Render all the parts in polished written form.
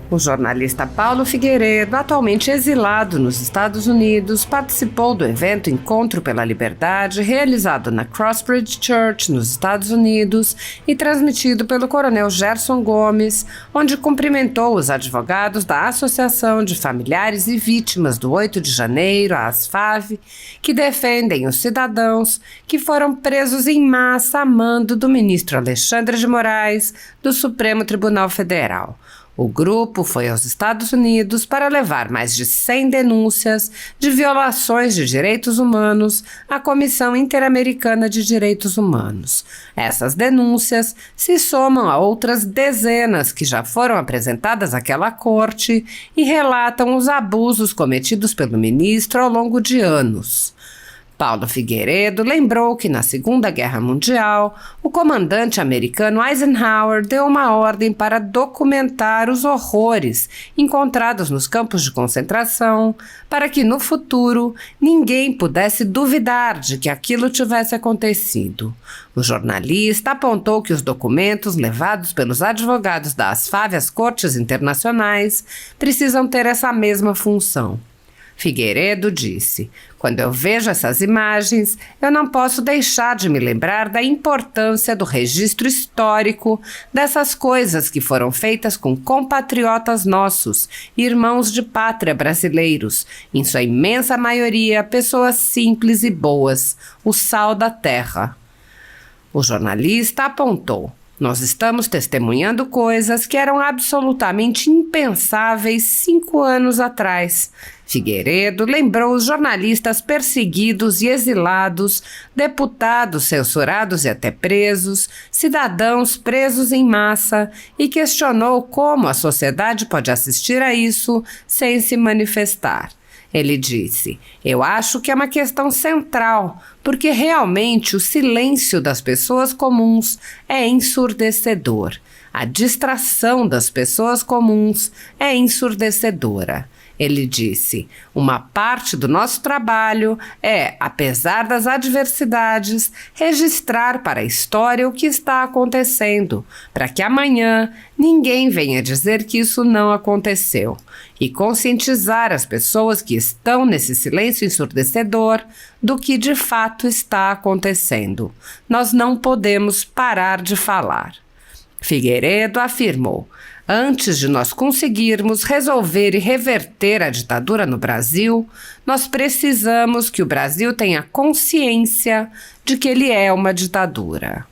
O jornalista Paulo Figueiredo, atualmente exilado nos Estados Unidos, participou do evento Encontro pela Liberdade, realizado na Crossbridge Church, nos Estados Unidos, e transmitido pelo coronel Gerson Gomes, onde cumprimentou os advogados da Associação de Familiares e Vítimas do 8 de Janeiro, a ASFAV, que defendem os cidadãos que foram presos em massa a mando do ministro Alexandre de Moraes, do Supremo Tribunal Federal. O grupo foi aos Estados Unidos para levar mais de 100 denúncias de violações de direitos humanos à Comissão Interamericana de Direitos Humanos. Essas denúncias se somam a outras dezenas que já foram apresentadas àquela corte e relatam os abusos cometidos pelo ministro ao longo de anos. Paulo Figueiredo lembrou que na Segunda Guerra Mundial, o comandante americano Eisenhower deu uma ordem para documentar os horrores encontrados nos campos de concentração, para que no futuro ninguém pudesse duvidar de que aquilo tivesse acontecido. O jornalista apontou que os documentos levados pelos advogados da ASFAV às cortes internacionais precisam ter essa mesma função. Figueiredo disse: "Quando eu vejo essas imagens, eu não posso deixar de me lembrar da importância do registro histórico dessas coisas que foram feitas com compatriotas nossos, irmãos de pátria brasileiros, em sua imensa maioria pessoas simples e boas, o sal da terra." O jornalista apontou: "Nós estamos testemunhando coisas que eram absolutamente impensáveis 5 anos atrás." Figueiredo lembrou os jornalistas perseguidos e exilados, deputados censurados e até presos, cidadãos presos em massa e questionou como a sociedade pode assistir a isso sem se manifestar. Ele disse: "Eu acho que é uma questão central, porque realmente o silêncio das pessoas comuns é ensurdecedor. A distração das pessoas comuns é ensurdecedora." Ele disse: "Uma parte do nosso trabalho é, apesar das adversidades, registrar para a história o que está acontecendo, para que amanhã ninguém venha dizer que isso não aconteceu, e conscientizar as pessoas que estão nesse silêncio ensurdecedor do que de fato está acontecendo. Nós não podemos parar de falar." Figueiredo afirmou: "Antes de nós conseguirmos resolver e reverter a ditadura no Brasil, nós precisamos que o Brasil tenha consciência de que ele é uma ditadura."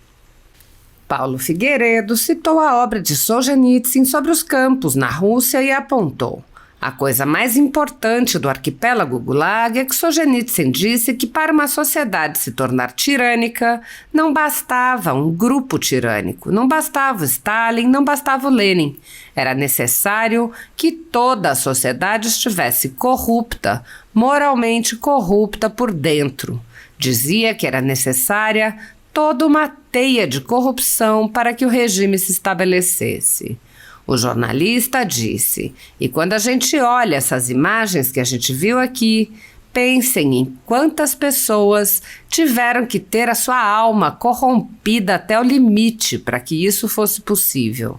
Paulo Figueiredo citou a obra de Solzhenitsyn sobre os campos na Rússia e apontou: "A coisa mais importante do arquipélago Gulag é que Solzhenitsyn disse que para uma sociedade se tornar tirânica, não bastava um grupo tirânico, não bastava o Stalin, não bastava o Lenin. Era necessário que toda a sociedade estivesse corrupta, moralmente corrupta por dentro. Dizia que era necessária toda uma teia de corrupção para que o regime se estabelecesse." O jornalista disse: "E quando a gente olha essas imagens que a gente viu aqui, pensem em quantas pessoas tiveram que ter a sua alma corrompida até o limite para que isso fosse possível."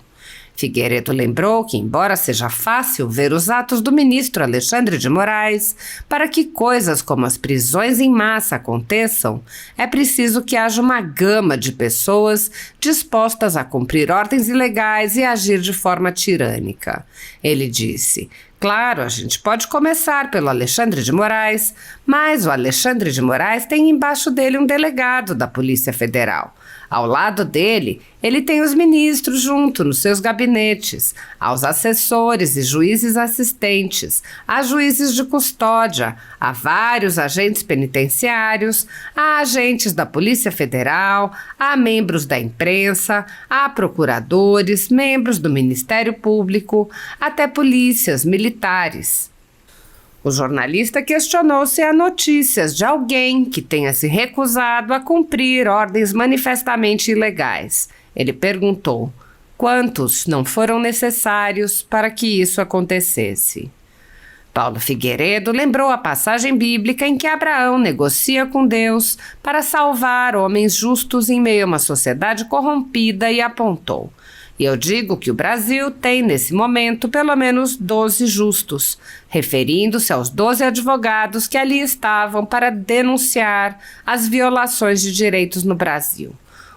Figueiredo lembrou que, embora seja fácil ver os atos do ministro Alexandre de Moraes, para que coisas como as prisões em massa aconteçam, é preciso que haja uma gama de pessoas dispostas a cumprir ordens ilegais e agir de forma tirânica. Ele disse: "Claro, a gente pode começar pelo Alexandre de Moraes, mas o Alexandre de Moraes tem embaixo dele um delegado da Polícia Federal. Ao lado dele, ele tem os ministros junto nos seus gabinetes, aos assessores e juízes assistentes, a juízes de custódia, a vários agentes penitenciários, a agentes da Polícia Federal, a membros da imprensa, a procuradores, membros do Ministério Público, até polícias militares." O jornalista questionou se há notícias de alguém que tenha se recusado a cumprir ordens manifestamente ilegais. Ele perguntou: "Quantos não foram necessários para que isso acontecesse?" Paulo Figueiredo lembrou a passagem bíblica em que Abraão negocia com Deus para salvar homens justos em meio a uma sociedade corrompida e apontou: E eu digo que o Brasil tem, nesse momento, pelo menos 12 justos, referindo-se aos 12 advogados que ali estavam para denunciar as violações de direitos no Brasil.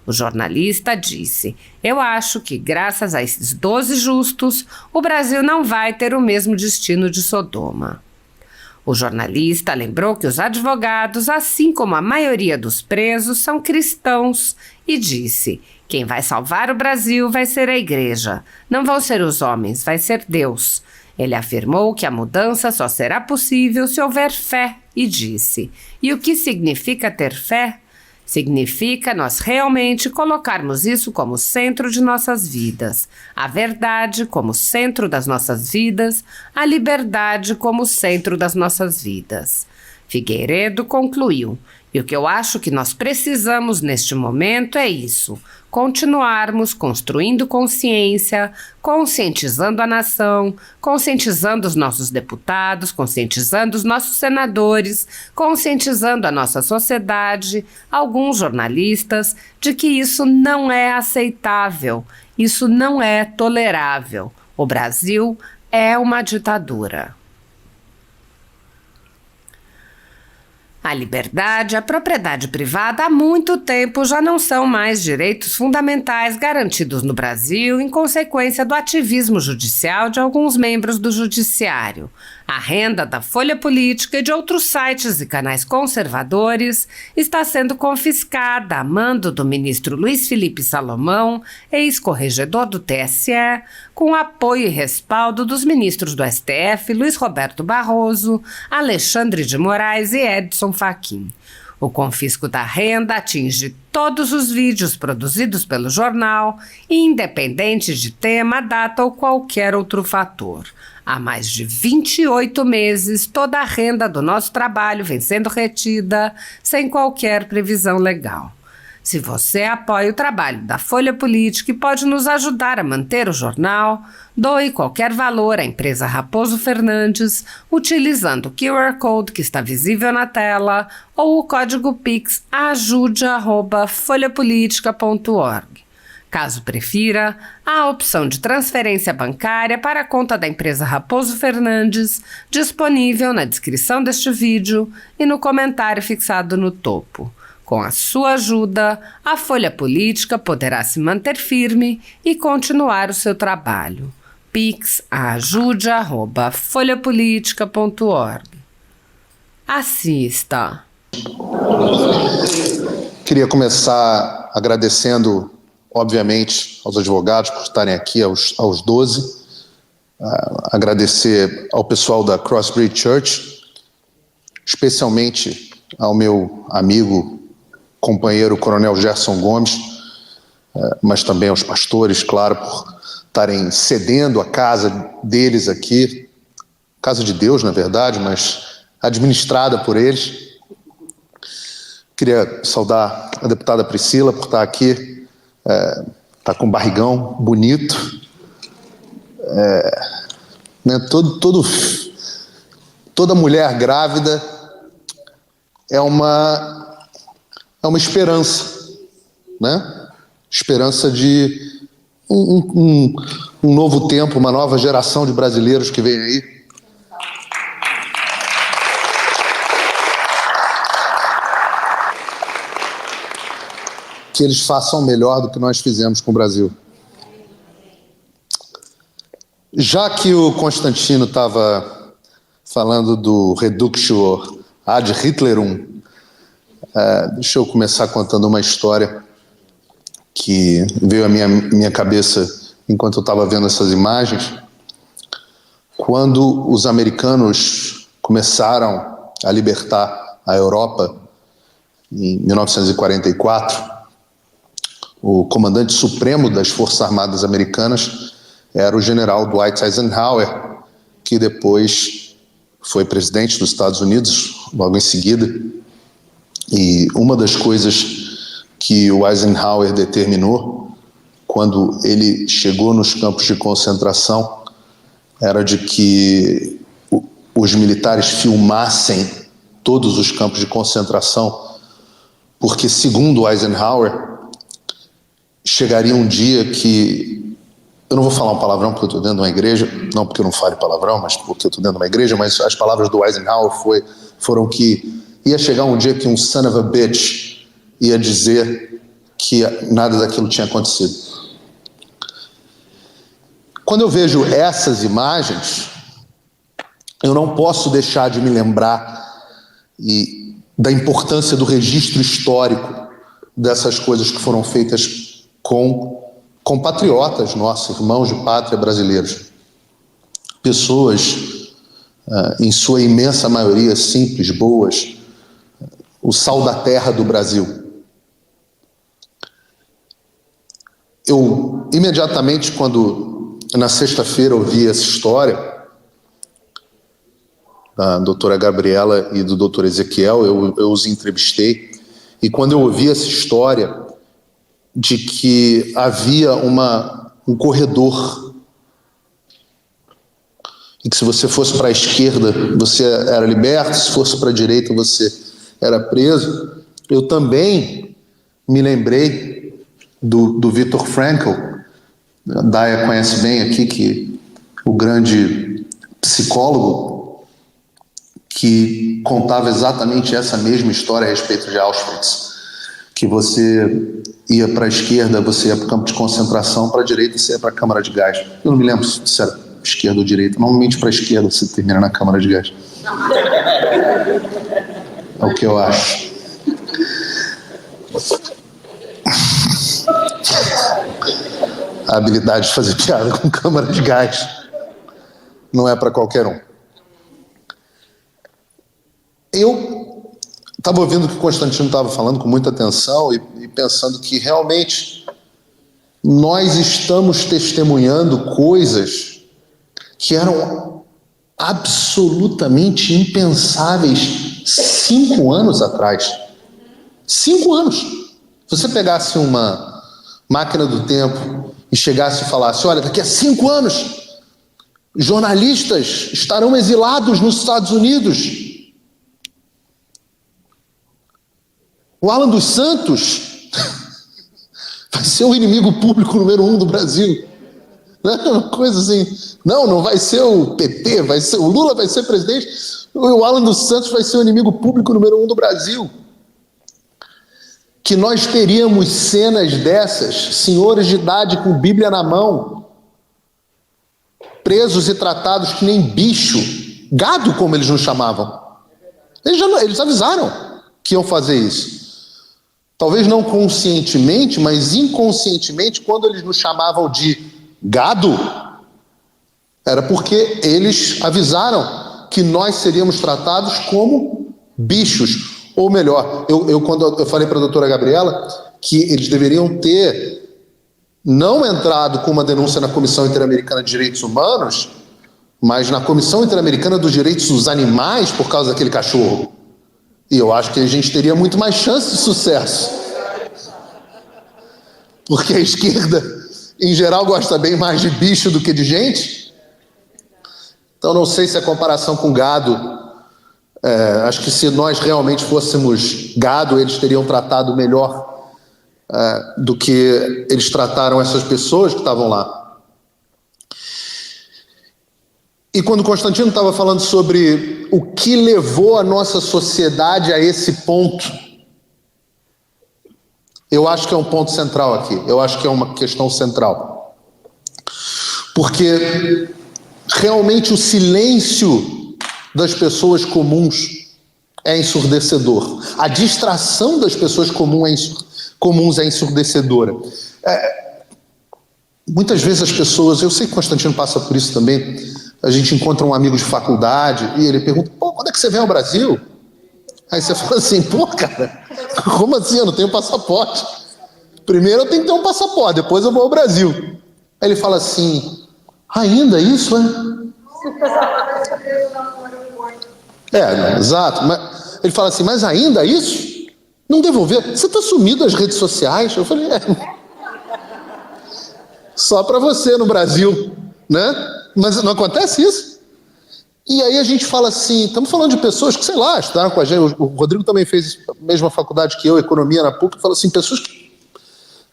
O jornalista disse: eu acho que, graças a esses 12 justos, o Brasil não vai ter o mesmo destino de Sodoma. O jornalista lembrou que os advogados, assim como a maioria dos presos, são cristãos e disse: quem vai salvar o Brasil vai ser a igreja, não vão ser os homens, vai ser Deus. Ele afirmou que a mudança só será possível se houver fé e disse: e o que significa ter fé? Significa nós realmente colocarmos isso como centro de nossas vidas, a verdade como centro das nossas vidas, a liberdade como centro das nossas vidas. Figueiredo concluiu: e o que eu acho que nós precisamos neste momento é isso, continuarmos construindo consciência, conscientizando a nação, conscientizando os nossos deputados, conscientizando os nossos senadores, conscientizando a nossa sociedade, alguns jornalistas, de que isso não é aceitável, isso não é tolerável. O Brasil é uma ditadura. A liberdade e a propriedade privada há muito tempo já não são mais direitos fundamentais garantidos no Brasil em consequência do ativismo judicial de alguns membros do judiciário. A renda da Folha Política e de outros sites e canais conservadores está sendo confiscada a mando do ministro Luiz Felipe Salomão, ex-corregedor do TSE, com apoio e respaldo dos ministros do STF Luiz Roberto Barroso, Alexandre de Moraes e Edson Fachin. O confisco da renda atinge todos os vídeos produzidos pelo jornal, independente de tema, data ou qualquer outro fator. Há mais de 28 meses, toda a renda do nosso trabalho vem sendo retida sem qualquer previsão legal. Se você apoia o trabalho da Folha Política e pode nos ajudar a manter o jornal, doe qualquer valor à empresa Raposo Fernandes utilizando o QR Code que está visível na tela ou o código Pix ajude@folhapolitica.org. Caso prefira, há a opção de transferência bancária para a conta da empresa Raposo Fernandes, disponível na descrição deste vídeo e no comentário fixado no topo. Com a sua ajuda, a Folha Política poderá se manter firme e continuar o seu trabalho. Pix ajude@folhapolitica.org. Assista. Queria começar agradecendo, obviamente, aos advogados por estarem aqui, aos 12. Agradecer ao pessoal da Crossbridge Church, especialmente ao meu amigo, companheiro Coronel Gerson Gomes, mas também aos pastores, claro, por estarem cedendo a casa deles aqui, casa de Deus, na verdade, mas administrada por eles. Queria saudar a deputada Priscila por estar aqui, está com um barrigão bonito, né, toda mulher grávida é uma esperança, né? Esperança de um novo tempo, uma nova geração de brasileiros que vem aí. Que eles façam melhor do que nós fizemos com o Brasil. Já que o Constantino estava falando do Reductio ad Hitlerum, deixa eu começar contando uma história que veio à minha cabeça enquanto eu estava vendo essas imagens. Quando os americanos começaram a libertar a Europa, em 1944, o comandante supremo das Forças Armadas Americanas era o general Dwight Eisenhower, que depois foi presidente dos Estados Unidos, logo em seguida. E uma das coisas que o Eisenhower determinou quando ele chegou nos campos de concentração era de que os militares filmassem todos os campos de concentração, porque, segundo Eisenhower, chegaria um dia que eu não vou falar um palavrão porque eu estou dentro de uma igreja, não porque eu não fale palavrão, mas porque eu estou dentro de uma igreja, mas as palavras do Eisenhower foram que ia chegar um dia que um son of a bitch ia dizer que nada daquilo tinha acontecido. Quando eu vejo essas imagens, eu não posso deixar de me lembrar da importância do registro histórico dessas coisas que foram feitas com compatriotas nossos, irmãos de pátria brasileiros. Pessoas, em sua imensa maioria, simples, boas, o sal da terra do Brasil. Eu, imediatamente, quando na sexta-feira eu vi essa história da doutora Gabriela e do doutor Ezequiel, eu os entrevistei, e quando eu ouvi essa história de que havia um corredor e que se você fosse para a esquerda você era liberto, se fosse para a direita você era preso, eu também me lembrei do Viktor Frankl. A Daya conhece bem aqui, que o grande psicólogo que contava exatamente essa mesma história a respeito de Auschwitz, que você ia para a esquerda, você ia para o campo de concentração, para a direita você ia para a câmara de gás. Eu não me lembro se era esquerda ou direita, normalmente para a esquerda você termina na câmara de gás. É o que eu acho. A habilidade de fazer piada com câmara de gás não é para qualquer um. Eu estava ouvindo o que o Constantino estava falando com muita atenção e pensando que realmente nós estamos testemunhando coisas que eram absolutamente impensáveis 5 anos atrás. 5 anos. Se você pegasse uma máquina do tempo e chegasse e falasse, olha, daqui a 5 anos, jornalistas estarão exilados nos Estados Unidos. O Alan dos Santos vai ser o inimigo público número 1 do Brasil. Uma coisa assim, não vai ser o PT, o Lula vai ser presidente, o Alan dos Santos vai ser o inimigo público número 1 do Brasil. Que nós teríamos cenas dessas, senhores de idade com Bíblia na mão, presos e tratados que nem bicho, gado como eles nos chamavam. Eles avisaram que iam fazer isso. Talvez não conscientemente, mas inconscientemente, quando eles nos chamavam de gado, era porque eles avisaram que nós seríamos tratados como bichos. Ou melhor, quando eu falei para a doutora Gabriela que eles deveriam ter não entrado com uma denúncia na Comissão Interamericana de Direitos Humanos, mas na Comissão Interamericana dos Direitos dos Animais por causa daquele cachorro. E eu acho que a gente teria muito mais chance de sucesso. Porque a esquerda, em geral, gosta bem mais de bicho do que de gente. Então não sei se a comparação com gado, acho que se nós realmente fôssemos gado, eles teriam tratado melhor do que eles trataram essas pessoas que estavam lá. E quando Constantino estava falando sobre o que levou a nossa sociedade a esse ponto, eu acho que é um ponto central aqui, eu acho que é uma questão central. Porque realmente o silêncio das pessoas comuns é ensurdecedor. A distração das pessoas comuns é ensurdecedora. Muitas vezes as pessoas, eu sei que Constantino passa por isso também, a gente encontra um amigo de faculdade e ele pergunta, quando é que você vem ao Brasil? Aí você fala assim, cara, como assim? Eu não tenho passaporte. Primeiro eu tenho que ter um passaporte, depois eu vou ao Brasil. Aí ele fala assim, ainda isso, exato. Mas ele fala assim, mas ainda isso? Não devolver? Você está sumido das redes sociais? Eu falei, só para você no Brasil, né? Mas não acontece isso? E aí a gente fala assim, estamos falando de pessoas que, sei lá, estudaram com a gente, o Rodrigo também fez a mesma faculdade que eu, economia na PUC, fala assim, pessoas que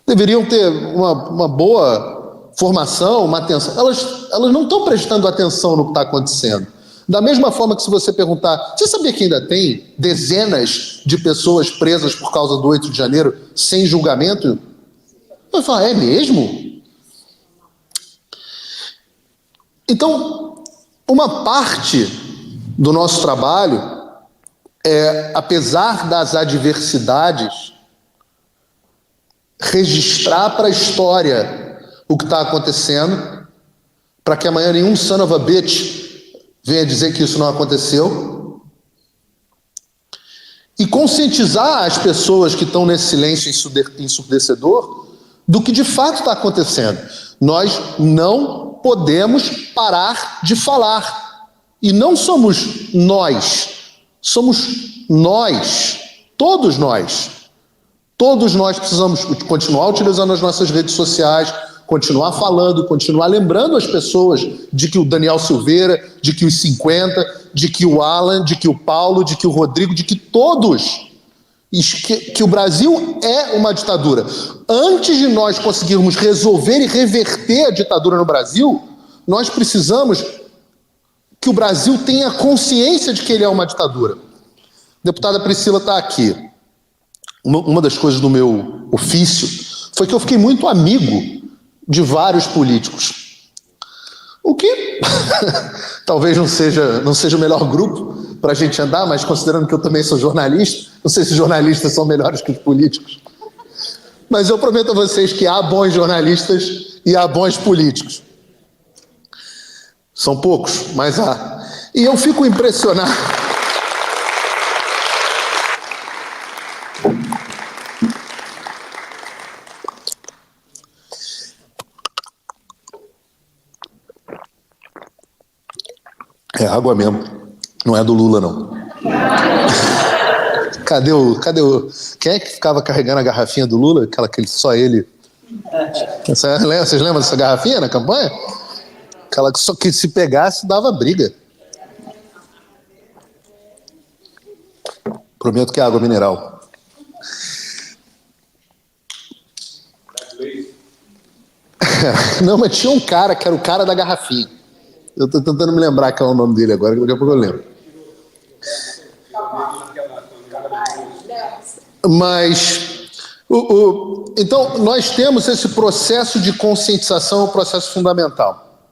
deveriam ter uma boa formação, uma atenção, elas não estão prestando atenção no que está acontecendo. Da mesma forma que se você perguntar, você sabia que ainda tem dezenas de pessoas presas por causa do 8 de janeiro sem julgamento? Vai falar, é mesmo? Então, uma parte do nosso trabalho é, apesar das adversidades, registrar para a história o que está acontecendo, para que amanhã nenhum son of a bitch venha dizer que isso não aconteceu, e conscientizar as pessoas que estão nesse silêncio ensurdecedor do que de fato está acontecendo. Nós não podemos parar de falar. E não somos nós, somos nós, todos nós. Todos nós precisamos continuar utilizando as nossas redes sociais, continuar falando, continuar lembrando as pessoas de que o Daniel Silveira, de que os 50, de que o Alan, de que o Paulo, de que o Rodrigo, de que todos, que o Brasil é uma ditadura. Antes de nós conseguirmos resolver e reverter a ditadura no Brasil, nós precisamos que o Brasil tenha consciência de que ele é uma ditadura. A deputada Priscila está aqui. Uma das coisas do meu ofício foi que eu fiquei muito amigo de vários políticos. O que talvez não seja o melhor grupo para a gente andar, mas considerando que eu também sou jornalista, não sei se jornalistas são melhores que os políticos. Mas eu prometo a vocês que há bons jornalistas e há bons políticos. São poucos, mas há. E eu fico impressionado. É água mesmo. Não é do Lula, não. Cadê o... Quem é que ficava carregando a garrafinha do Lula? Aquela que só ele... Vocês lembram dessa garrafinha na campanha? Aquela que só que se pegasse dava briga. Prometo que é água mineral. Não, mas tinha um cara que era o cara da garrafinha. Eu estou tentando me lembrar qual é o nome dele agora, daqui a pouco eu lembro. Mas, então, nós temos esse processo de conscientização, um processo fundamental.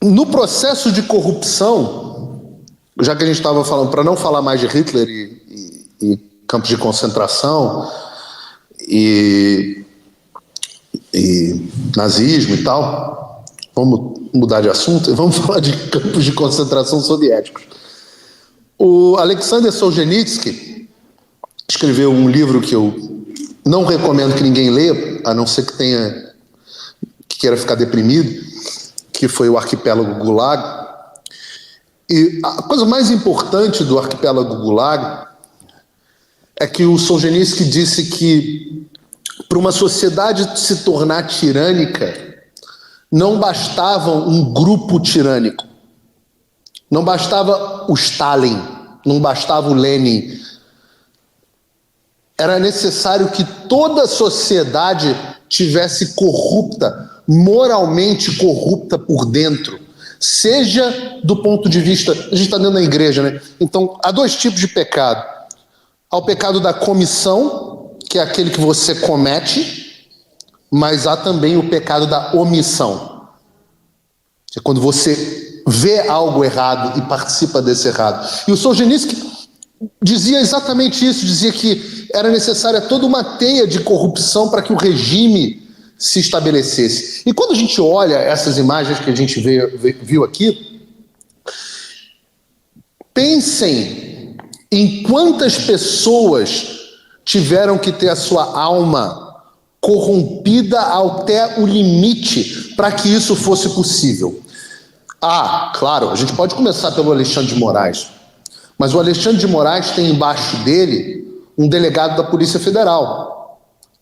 No processo de corrupção, já que a gente estava falando, para não falar mais de Hitler e campos de concentração e nazismo e tal, vamos mudar de assunto e vamos falar de campos de concentração soviéticos. O Alexander Solzhenitsyn escreveu um livro que eu não recomendo que ninguém leia, a não ser que queira ficar deprimido, que foi o Arquipélago Gulag. E a coisa mais importante do Arquipélago Gulag é que o Solzhenitsyn disse que para uma sociedade se tornar tirânica, não bastava um grupo tirânico, não bastava o Stalin, não bastava o Lenin. Era necessário que toda a sociedade tivesse corrupta, moralmente corrupta por dentro, seja do ponto de vista... A gente está dentro da igreja, né? Então, há dois tipos de pecado. Há o pecado da comissão, que é aquele que você comete, mas há também o pecado da omissão. É quando você vê algo errado e participa desse errado. E o Solzhenitsyn dizia exatamente isso, dizia que era necessária toda uma teia de corrupção para que o regime se estabelecesse. E quando a gente olha essas imagens que a gente viu aqui, pensem em quantas pessoas tiveram que ter a sua alma corrompida até o limite para que isso fosse possível. Ah, claro, a gente pode começar pelo Alexandre de Moraes, mas o Alexandre de Moraes tem embaixo dele um delegado da Polícia Federal.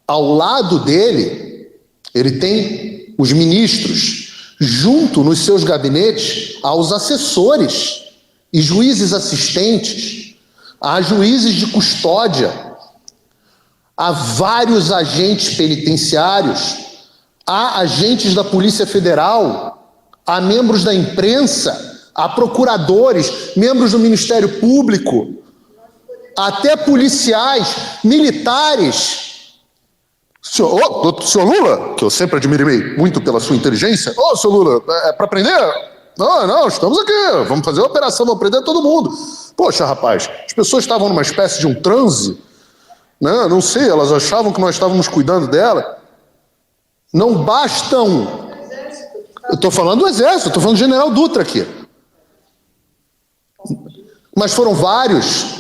Ao lado dele, ele tem os ministros, junto nos seus gabinetes aos assessores e juízes assistentes, a juízes de custódia, a vários agentes penitenciários, a agentes da Polícia Federal, a membros da imprensa, a procuradores, membros do Ministério Público, até policiais, militares. Senhor Lula, que eu sempre admirei muito pela sua inteligência. Senhor Lula, é para prender? Não, estamos aqui, vamos fazer a operação, vamos prender todo mundo. Poxa, rapaz, as pessoas estavam numa espécie de um transe, né? Não sei, elas achavam que nós estávamos cuidando dela. Não bastam. Eu estou falando do Exército, estou falando do General Dutra aqui. Mas foram vários.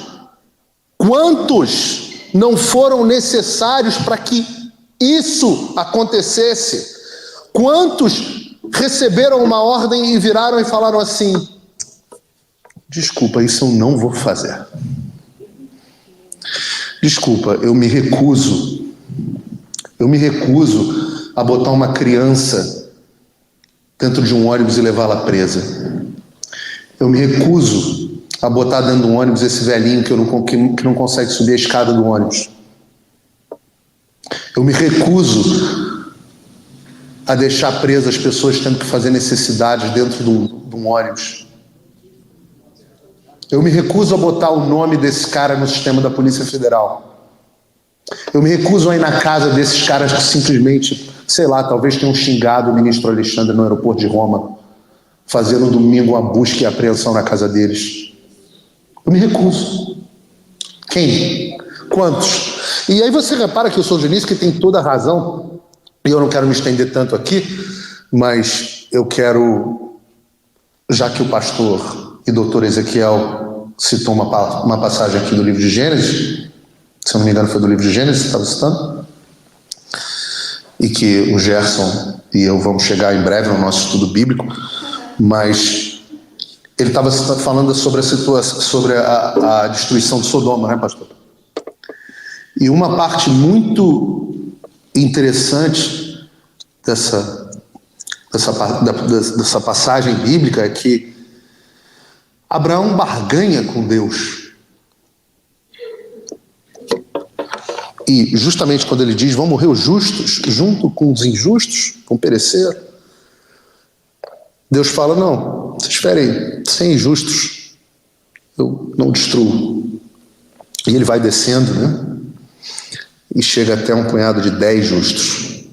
Quantos não foram necessários para que isso acontecesse? Quantos receberam uma ordem e viraram e falaram assim: desculpa, isso eu não vou fazer. Desculpa, eu me recuso a botar uma criança dentro de um ônibus e levá-la presa. Eu me recuso a botar dentro de um ônibus esse velhinho que não consegue subir a escada do ônibus. Eu me recuso a deixar presas as pessoas tendo que fazer necessidades dentro de um ônibus. Eu me recuso a botar o nome desse cara no sistema da Polícia Federal. Eu me recuso a ir na casa desses caras que simplesmente, sei lá, talvez tenham xingado o ministro Alexandre no aeroporto de Roma, fazer no domingo uma busca e apreensão na casa deles. Eu me recuso. Quem? Quantos? E aí você repara que o Solzhenitsyn tem toda a razão, e eu não quero me estender tanto aqui, mas eu quero, já que o pastor e doutor Ezequiel citou uma passagem aqui do livro de Gênesis, se eu não me engano foi do livro de Gênesis, estava citando, e que o Gerson e eu vamos chegar em breve no nosso estudo bíblico, mas ele estava falando sobre a situação, sobre a destruição de Sodoma, né, pastor? E uma parte muito interessante dessa passagem bíblica é que Abraão barganha com Deus. E justamente quando ele diz: vão morrer os justos junto com os injustos, vão perecer, Deus fala: não, vocês esperem, sem injustos eu não destruo. E ele vai descendo, né? E chega até um punhado de 10 justos.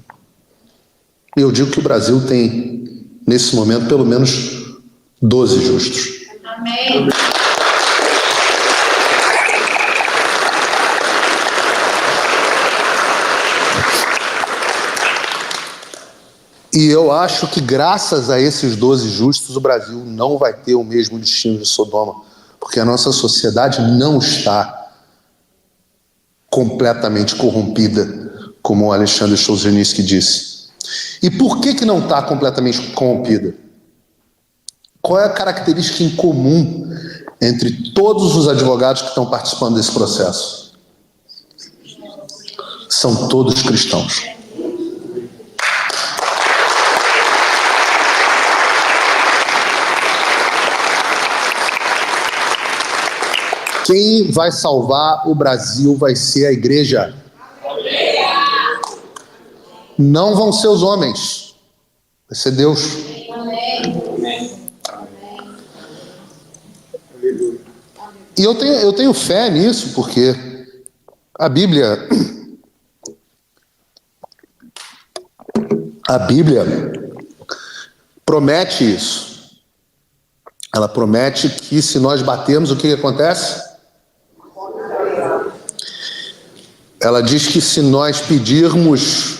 E eu digo que o Brasil tem, nesse momento, pelo menos 12 justos. Amém. E eu acho que graças a esses 12 justos o Brasil não vai ter o mesmo destino de Sodoma, porque a nossa sociedade não está completamente corrompida, como o Alexandre Solzhenitsyn disse. E por que não está completamente corrompida? Qual é a característica em comum entre todos os advogados que estão participando desse processo? São todos cristãos. Quem vai salvar o Brasil vai ser a igreja. Não vão ser os homens. Vai ser Deus. E eu tenho fé nisso, porque a Bíblia promete isso. Ela promete que se nós batermos, o que acontece? Ela diz que se nós pedirmos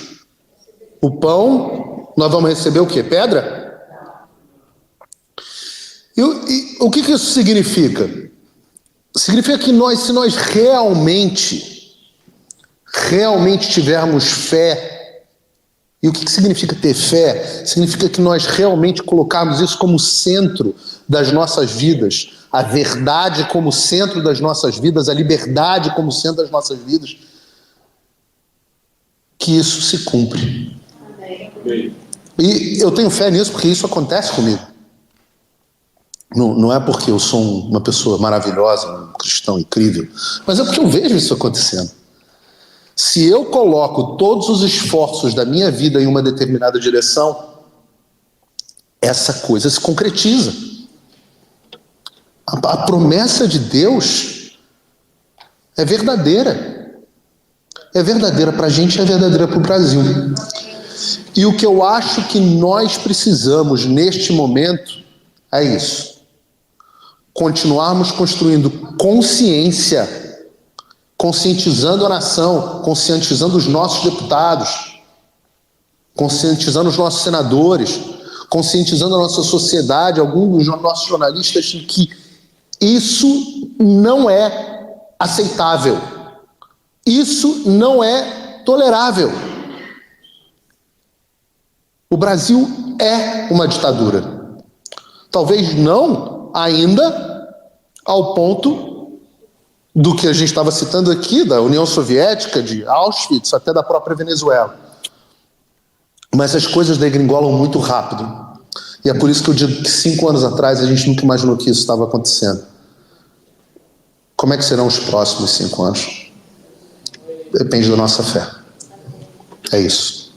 o pão, nós vamos receber o quê? Pedra? E o que isso significa? Significa que se nós realmente tivermos fé, e o que significa ter fé? Significa que nós realmente colocarmos isso como centro das nossas vidas, a verdade como centro das nossas vidas, a liberdade como centro das nossas vidas, que isso se cumpre. Amém. E eu tenho fé nisso porque isso acontece comigo. Não é porque eu sou uma pessoa maravilhosa, um cristão incrível, mas é porque eu vejo isso acontecendo. Se eu coloco todos os esforços da minha vida em uma determinada direção, essa coisa se concretiza. A promessa de Deus é verdadeira. É verdadeira para a gente, é verdadeira para o Brasil. E o que eu acho que nós precisamos neste momento é isso. Continuarmos construindo consciência, conscientizando a nação, conscientizando os nossos deputados, conscientizando os nossos senadores, conscientizando a nossa sociedade, alguns dos nossos jornalistas, de que isso não é aceitável. Isso não é tolerável. O Brasil é uma ditadura. Talvez não ainda ao ponto do que a gente estava citando aqui, da União Soviética, de Auschwitz, até da própria Venezuela. Mas as coisas degringolam muito rápido. E é por isso que eu digo que 5 anos atrás a gente nunca imaginou que isso estava acontecendo. Como é que serão os próximos 5 anos? Depende da nossa fé. É isso.